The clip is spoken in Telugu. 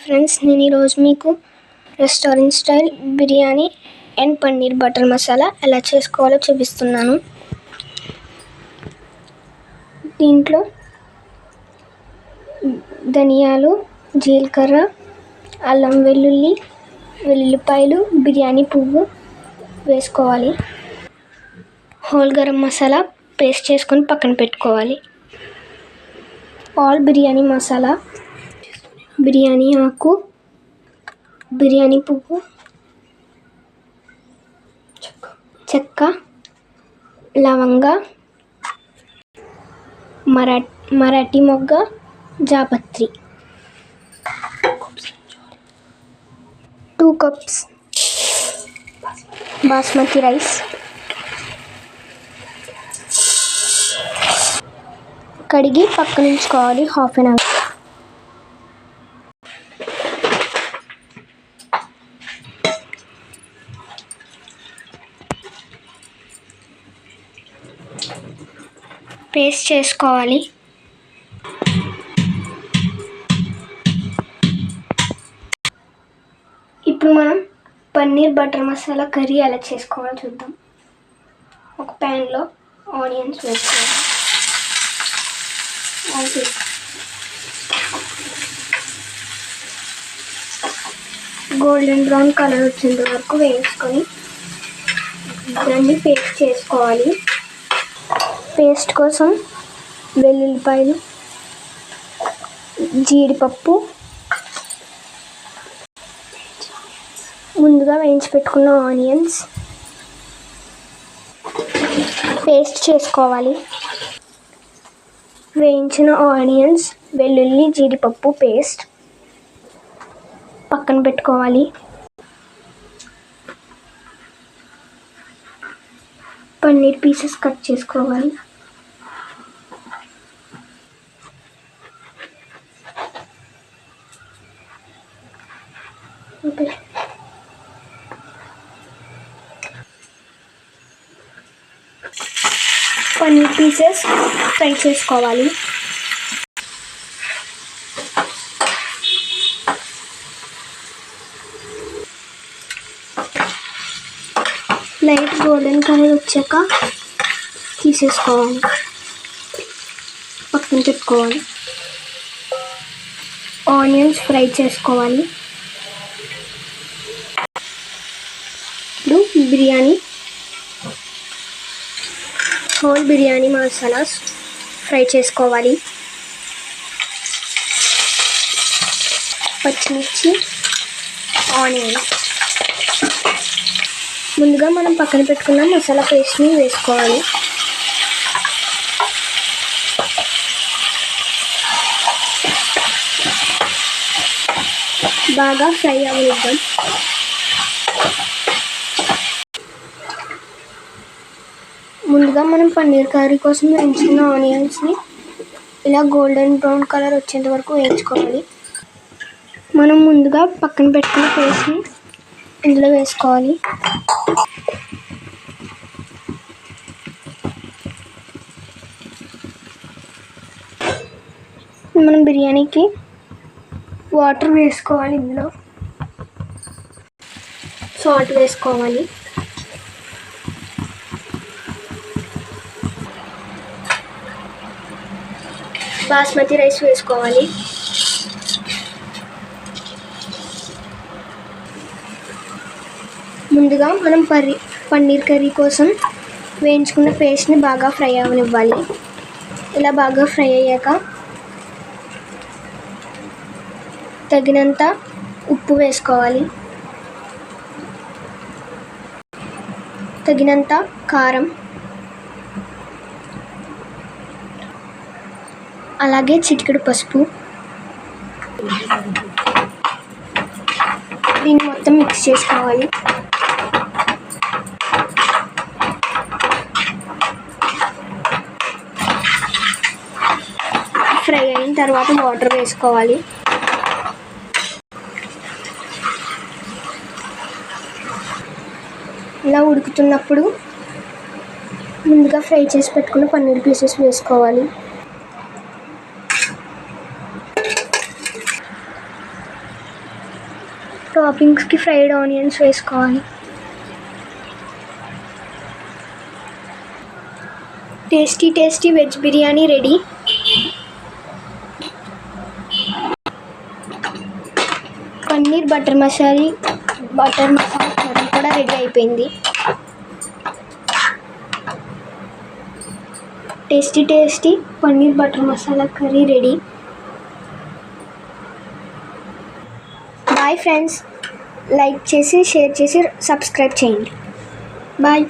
ఫ్రెండ్స్, నేను ఈరోజు మీకు restaurant style biryani and paneer butter masala ఎలా చేసుకోవాలో చూపిస్తున్నాను. దీంట్లో ధనియాలు, జీలకర్ర, అల్లం వెల్లుల్లి, వెల్లుల్లిపాయలు, బిర్యానీ పువ్వు వేసుకోవాలి. హోల్ గరం మసాలా పేస్ట్ చేసుకొని పక్కన పెట్టుకోవాలి. ఆల్ బిర్యానీ మసాలా, బిర్యానీ ఆకు, బిర్యానీ పువ్వు, చెక్క, లవంగ, మరాఠీ మొగ్గ, జాపత్రి. 2 cups బాస్మతి రైస్, కడిగి పక్కన ఉంచుకోవాలి ½ an hour. పేస్ట్ చేసుకోవాలి. ఇప్పుడు మనం పన్నీర్ బటర్ మసాలా కర్రీ ఎలా చేసుకోవాలో చూద్దాం. ఒక ప్యాన్లో ఆనియన్స్ వేసుకోవాలి. గోల్డెన్ బ్రౌన్ కలర్ వచ్చేంత వరకు వేయించుకొని దాన్ని పేస్ట్ చేసుకోవాలి. పేస్ట్ కోసం వెల్లుల్లిపాయలు, జీడిపప్పు, ముందుగా వేయించి పెట్టుకున్న ఆనియన్స్ పేస్ట్ చేసుకోవాలి. వేయించిన ఆనియన్స్, వెల్లుల్లి, జీడిపప్పు పేస్ట్ పక్కన పెట్టుకోవాలి. పన్నీర్ పీసెస్ కట్ చేసుకోవాలి. పన్నీర్ పీసెస్ ఫ్రై చేసుకోవాలి. లైట్ గోల్డెన్ కలర్ వచ్చాక తీసేసుకోవాలి, పక్కన పెట్టుకోవాలి. ఆనియన్స్ ఫ్రై చేసుకోవాలి. ఇప్పుడు హోల్ బిర్యానీ మసాలాస్ ఫ్రై చేసుకోవాలి. పచ్చిమిర్చి, ఆనియన్, ముందుగా మనం పక్కన పెట్టుకున్న మసాలా పేస్ట్ని వేసుకోవాలి. బాగా ఫ్రై అవ్వనిద్దాం. ముందుగా మనం పన్నీర్ కర్రీ కోసం వేయించుకున్న ఆనియన్స్ని ఇలా గోల్డెన్ బ్రౌన్ కలర్ వచ్చేంత వరకు వేయించుకోవాలి. మనం ముందుగా పక్కన పెట్టుకున్న పేస్ట్ని ఇందులో వేసుకోవాలి. మనం బిర్యానీకి వాటర్ వేసుకోవాలి. ఇందులో సాల్ట్ వేసుకోవాలి. బాస్మతి రైస్ వేసుకోవాలి. ముందుగా మనం పన్నీర్ కర్రీ కోసం వేయించుకున్న పేస్ట్ని బాగా ఫ్రై అవ్వనివ్వాలి. ఇలా బాగా ఫ్రై అయ్యాక తగినంత ఉప్పు వేసుకోవాలి, తగినంత కారం, అలాగే చిటికెడు పసుపు. దీన్ని మొత్తం మిక్స్ చేసుకోవాలి. ఫ్రై అయిన తర్వాత వాటర్ వేసుకోవాలి. ఇలా ఉడుకుతున్నప్పుడు ముందుగా ఫ్రై చేసి పెట్టుకున్న పన్నీర్ పీసెస్ వేసుకోవాలి. టాపింగ్స్కి ఫ్రైడ్ ఆనియన్స్ వేసుకోవాలి. Tasty veg biryani ready. Paneer butter masala curry కూడా రెడీ అయిపోయింది. Tasty paneer butter masala curry ready. Bye friends, like చేసి షేర్ చేసి సబ్స్క్రైబ్ చేయండి. బాయ్.